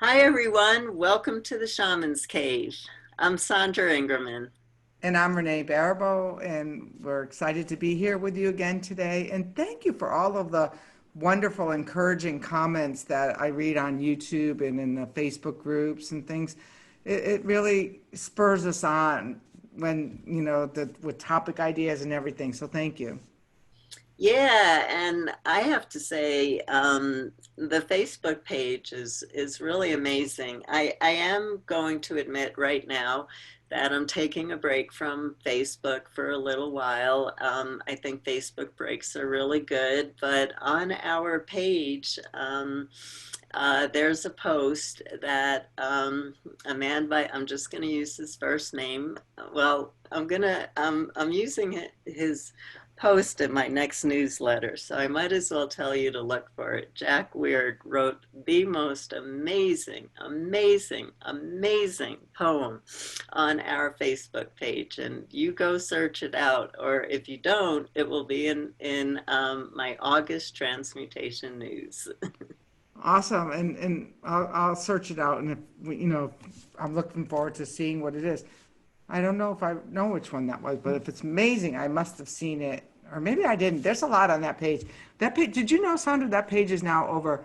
Hi, everyone. Welcome to the Shamans Cave. I'm Sandra Ingerman. And I'm Renee Baribeau, and we're excited to be here with you again today. And thank you for all of the wonderful, encouraging comments that I read on YouTube and in the Facebook groups and things. It really spurs us on when, with topic ideas and everything. So thank you. Yeah, and I have to say, the Facebook page is really amazing. I am going to admit right now that I'm taking a break from Facebook for a little while. I think Facebook breaks are really good, but on our page, there's a post that a man by, I'm just going to use his first name. Well, I'm using his post in my next newsletter, so I might as well tell you to look for it. Jack Weird wrote the most amazing poem on our Facebook page, and you go search it out, or if you don't, it will be in my August transmutation news. Awesome. And I'll search it out. And if I'm looking forward to seeing what it is. I don't know if I know which one that was, but if it's amazing, I must have seen it, or maybe I didn't. There's a lot on that page. That page, did you know, Sandra, that page is now over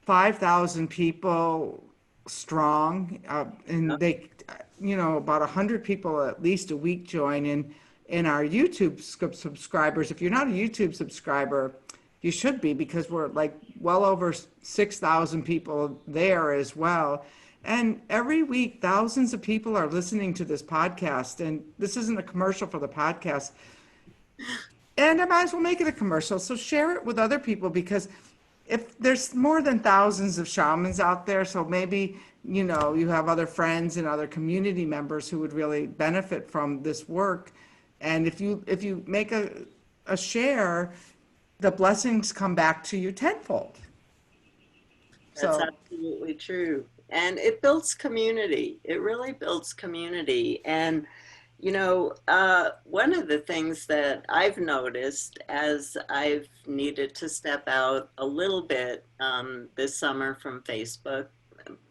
5,000 people strong, and about 100 people at least a week join in our YouTube subscribers. If you're not a YouTube subscriber, you should be because we're like well over 6,000 people there as well. And every week, thousands of people are listening to this podcast. And this isn't a commercial for the podcast. And I might as well make it a commercial. So share it with other people because if there's more than thousands of shamans out there, so maybe, you have other friends and other community members who would really benefit from this work. And if you make a share, the blessings come back to you tenfold. That's So absolutely true. And it builds community. It really builds community. And, one of the things that I've noticed as I've needed to step out a little bit this summer from Facebook,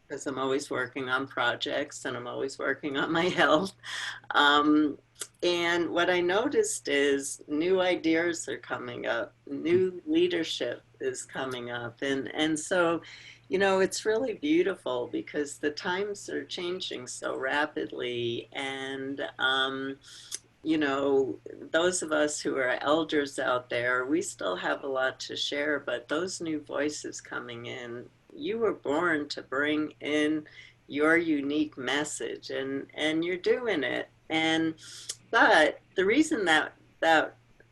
because I'm always working on projects and I'm always working on my health. Um, and what I noticed is new ideas are coming up, new leadership is coming up. And so, it's really beautiful because the times are changing so rapidly. And, those of us who are elders out there, we still have a lot to share, but those new voices coming in, you were born to bring in your unique message and you're doing it. And but the reason that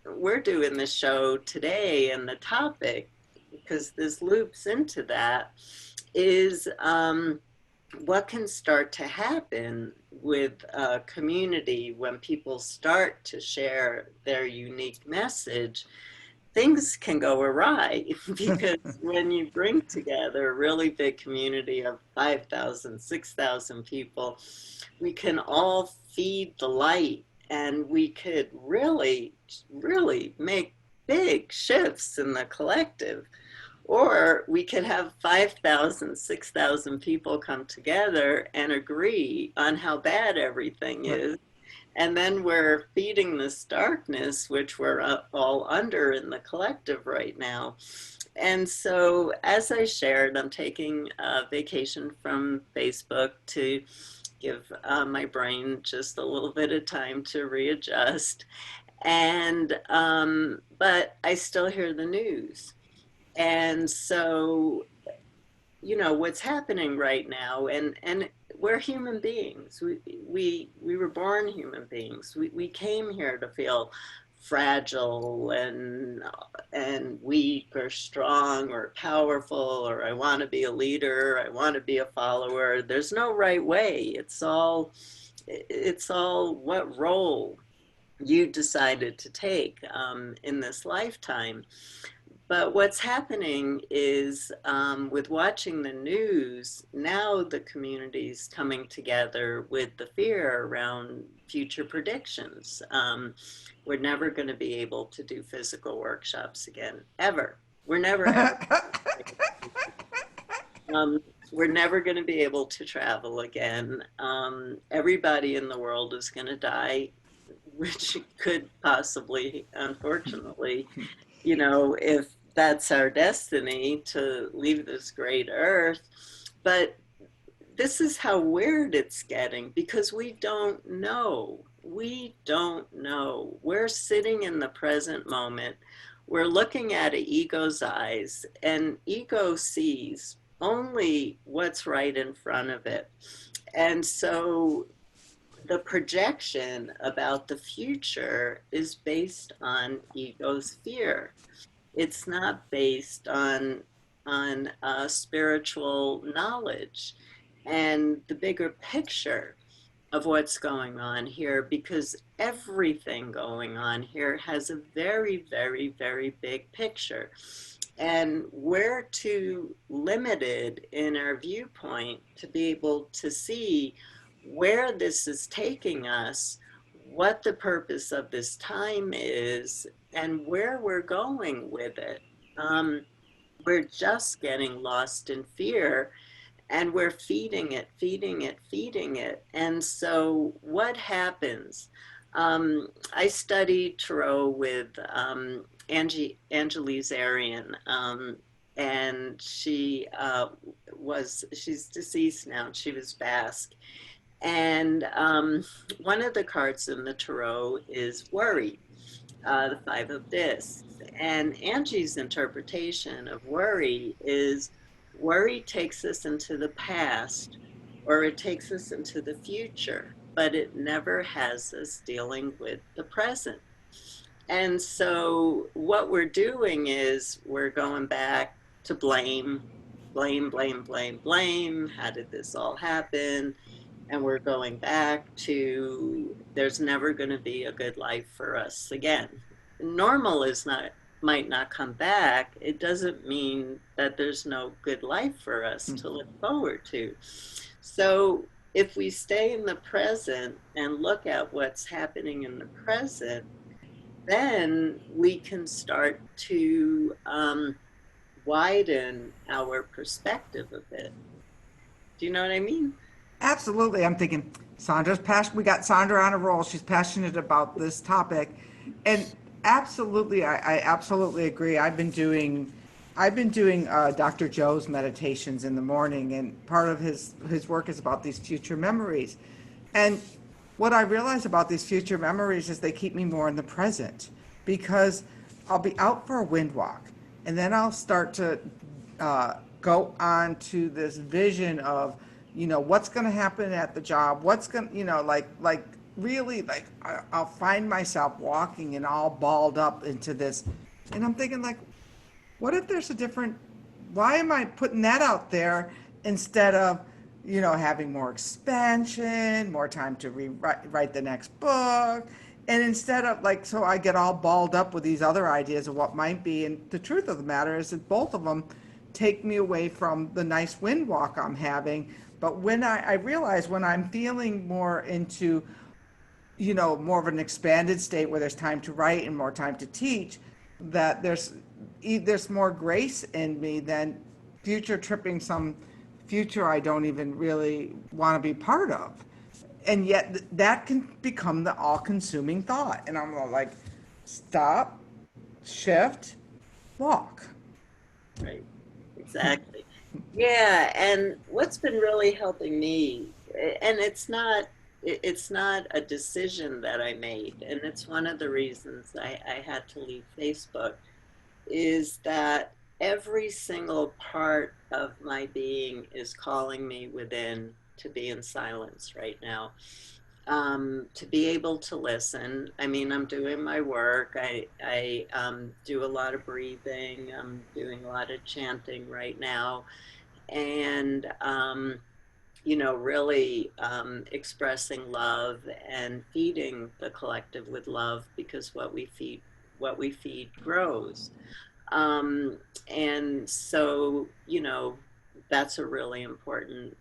we're doing this show today and the topic, because this loops into that, is what can start to happen with a community when people start to share their unique message. Things can go awry because when you bring together a really big community of 5,000, 6,000 people, we can all feed the light and we could really make big shifts in the collective. Or we could have 5,000, 6,000 people come together and agree on how bad everything is. And then we're feeding this darkness, which we're all under in the collective right now. And so, as I shared, I'm taking a vacation from Facebook to give my brain just a little bit of time to readjust. And, but I still hear the news. And so, what's happening right now, and we're human beings. We were born human beings. We came here to feel fragile and weak or strong or powerful, or I want to be a leader, I want to be a follower. There's no right way. It's all what role you decided to take in this lifetime. But what's happening is with watching the news, now the community's coming together with the fear around future predictions. We're never going to be able to do physical workshops again, ever. We're never, ever. Um, we're never going to be able to travel again. Everybody in the world is going to die, which could possibly, unfortunately, if that's our destiny to leave this great earth. But this is how weird it's getting because we don't know. We don't know. We're sitting in the present moment. We're looking at an ego's eyes, and ego sees only what's right in front of it. And so the projection about the future is based on ego's fear. It's not based on spiritual knowledge and the bigger picture of what's going on here, because everything going on here has a very, very, very big picture. And we're too limited in our viewpoint to be able to see where this is taking us, what the purpose of this time is, and where we're going with it. We're just getting lost in fear, and we're feeding it, feeding it, feeding it. And so, what happens? I studied Tarot with Angelise Arian, and she's deceased now. She was Basque. And one of the cards in the Tarot is worry, the Five of Discs. And Angie's interpretation of worry takes us into the past or it takes us into the future, but it never has us dealing with the present. And so what we're doing is we're going back to blame, blame, blame, blame, blame. How did this all happen? And we're going back to there's never going to be a good life for us again. Normal is not might not come back. It doesn't mean that there's no good life for us to look forward to. So if we stay in the present and look at what's happening in the present, then we can start to widen our perspective a bit. Do you know what I mean? Absolutely. I'm thinking Sandra's passionate. We got Sandra on a roll. She's passionate about this topic. And absolutely, I absolutely agree. I've been doing Dr. Joe's meditations in the morning, and part of his work is about these future memories. And what I realize about these future memories is they keep me more in the present because I'll be out for a wind walk, and then I'll start to go on to this vision of, what's going to happen at the job, what's going to, like really, like I'll find myself walking and all balled up into this, and I'm thinking like, what if there's a different, why am I putting that out there instead of, having more expansion, more time to write the next book, and instead of like, so I get all balled up with these other ideas of what might be, and the truth of the matter is that both of them take me away from the nice wind walk I'm having. But when I realize when I'm feeling more into, more of an expanded state where there's time to write and more time to teach, that there's more grace in me than future tripping some future I don't even really want to be part of. And yet that can become the all-consuming thought. And I'm like, stop, shift, walk. Right. Exactly. Yeah, and what's been really helping me, and it's not a decision that I made, and it's one of the reasons I had to leave Facebook, is that every single part of my being is calling me within to be in silence right now, to be able to listen. I mean, I'm doing my work. I do a lot of breathing. I'm doing a lot of chanting right now, and really expressing love and feeding the collective with love because what we feed grows. Um, and so, that's a really important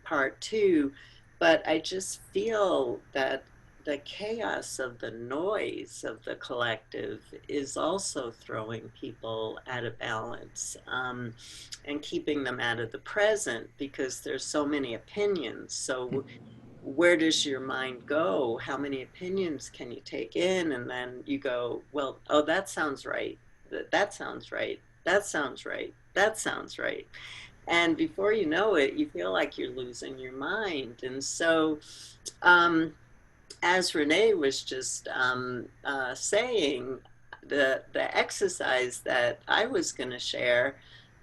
part too. But I just feel that the chaos of the noise of the collective is also throwing people out of balance, and keeping them out of the present because there's so many opinions. So where does your mind go? How many opinions can you take in? And then you go, well, oh, that sounds right. That sounds right. That sounds right. That sounds right. And before you know it, you feel like you're losing your mind. And so, um, as Renee was just saying, the exercise that I was going to share,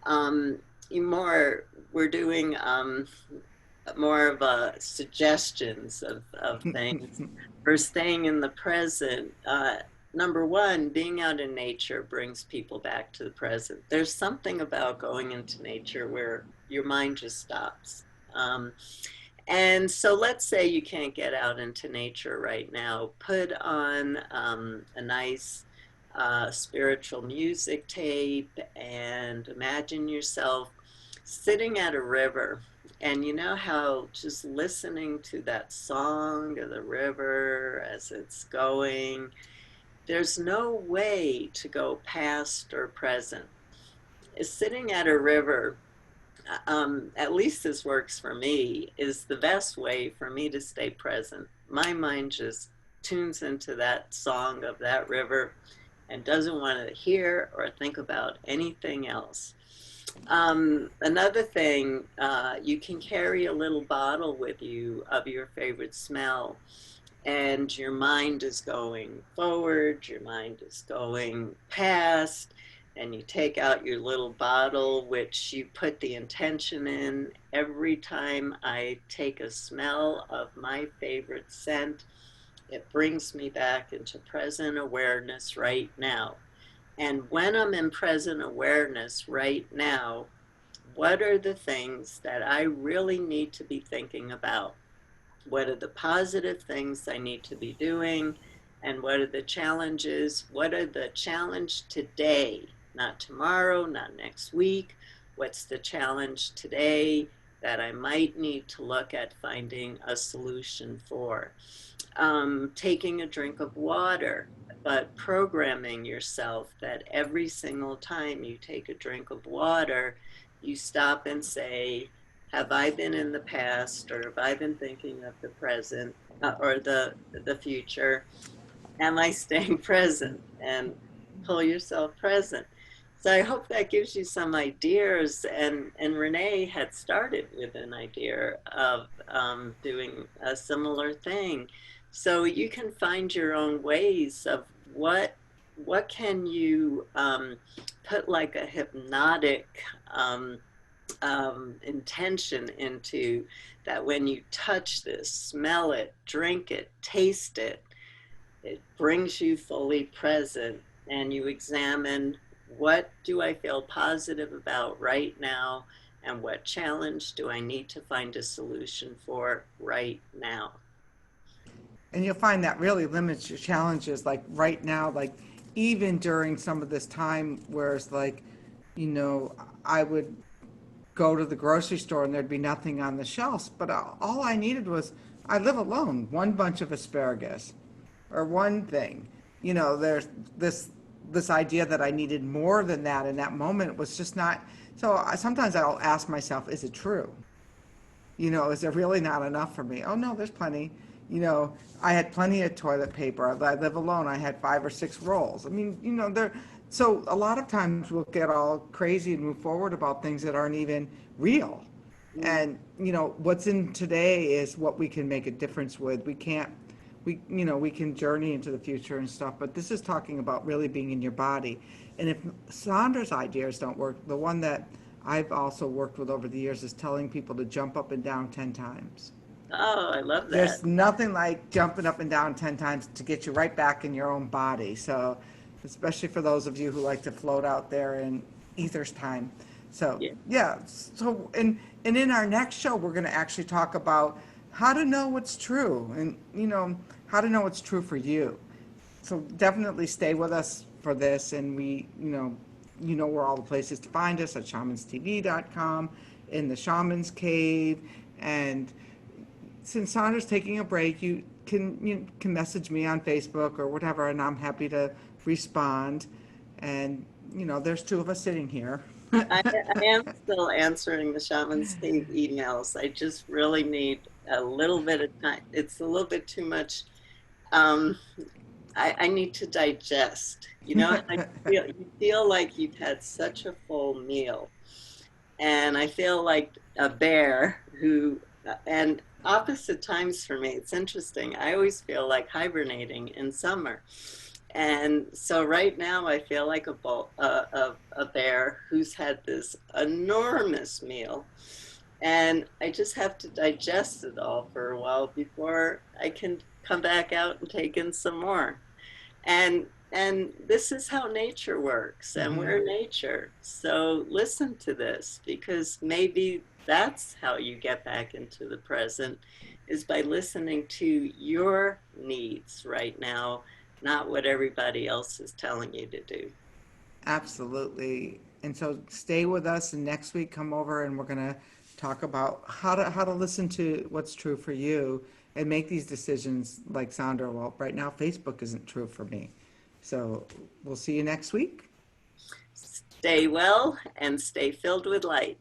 um, more we're doing more of suggestions of things for staying in the present. Number one, being out in nature brings people back to the present. There's something about going into nature where your mind just stops. And so let's say you can't get out into nature right now. Put on a nice spiritual music tape and imagine yourself sitting at a river. And you know how just listening to that song of the river as it's going, there's no way to go past or present. Sitting at a river, at least this works for me, is the best way for me to stay present. My mind just tunes into that song of that river and doesn't want to hear or think about anything else. Another thing, you can carry a little bottle with you of your favorite smell, and your mind is going forward, your mind is going past, and you take out your little bottle, which you put the intention in. Every time I take a smell of my favorite scent, it brings me back into present awareness right now. And when I'm in present awareness right now, what are the things that I really need to be thinking about? What are the positive things I need to be doing? And what are the challenges? What are the challenge today? Not tomorrow, not next week. What's the challenge today that I might need to look at finding a solution for? Taking a drink of water, but programming yourself that every single time you take a drink of water, you stop and say, have I been in the past, or have I been thinking of the present, or the future? Am I staying present? And pull yourself present. So I hope that gives you some ideas. And Renee had started with an idea of doing a similar thing. So you can find your own ways of what can you put like a hypnotic intention into, that when you touch this, smell it, drink it, taste it, it brings you fully present, and you examine, what do I feel positive about right now, and what challenge do I need to find a solution for right now. And you'll find that really limits your challenges. Like right now, like even during some of this time where it's like, I would go to the grocery store and there'd be nothing on the shelves, but all I needed was, I live alone, one bunch of asparagus or one thing. There's this idea that I needed more than that in that moment was just not. So sometimes I'll ask myself, is it true? Is there really not enough for me? Oh no, there's plenty. I had plenty of toilet paper. I live alone. I had 5 or 6 rolls. I mean, there. So a lot of times we'll get all crazy and move forward about things that aren't even real. Mm. And what's in today is what we can make a difference with. We can't. We can journey into the future and stuff, but this is talking about really being in your body. And if Sandra's ideas don't work, the one that I've also worked with over the years is telling people to jump up and down 10 times. Oh, I love that. There's nothing like jumping up and down 10 times to get you right back in your own body. So, especially for those of you who like to float out there in ether's time. So, Yeah. yeah. So, and in our next show, we're going to actually talk about how to know what's true and, how to know what's true for you. So, definitely stay with us for this. And where all the places to find us at shamanstv.com, in the Shaman's Cave. And since Sandra's taking a break, can message me on Facebook or whatever, and I'm happy to respond. And there's two of us sitting here. I am still answering the Shamans State emails. I just really need a little bit of time. It's a little bit too much. Um, I need to digest. You feel like you've had such a full meal. And I feel like a bear and opposite times for me, it's interesting. I always feel like hibernating in summer. And so right now I feel like a bear who's had this enormous meal. And I just have to digest it all for a while before I can come back out and take in some more. And this is how nature works, and Hmm. we're nature. So listen to this, because maybe that's how you get back into the present, is by listening to your needs right now, not what everybody else is telling you to do. Absolutely. And so stay with us, and next week come over and we're going to talk about how to listen to what's true for you and make these decisions like Sandra. Well, right now Facebook isn't true for me. So we'll see you next week. Stay well and stay filled with light.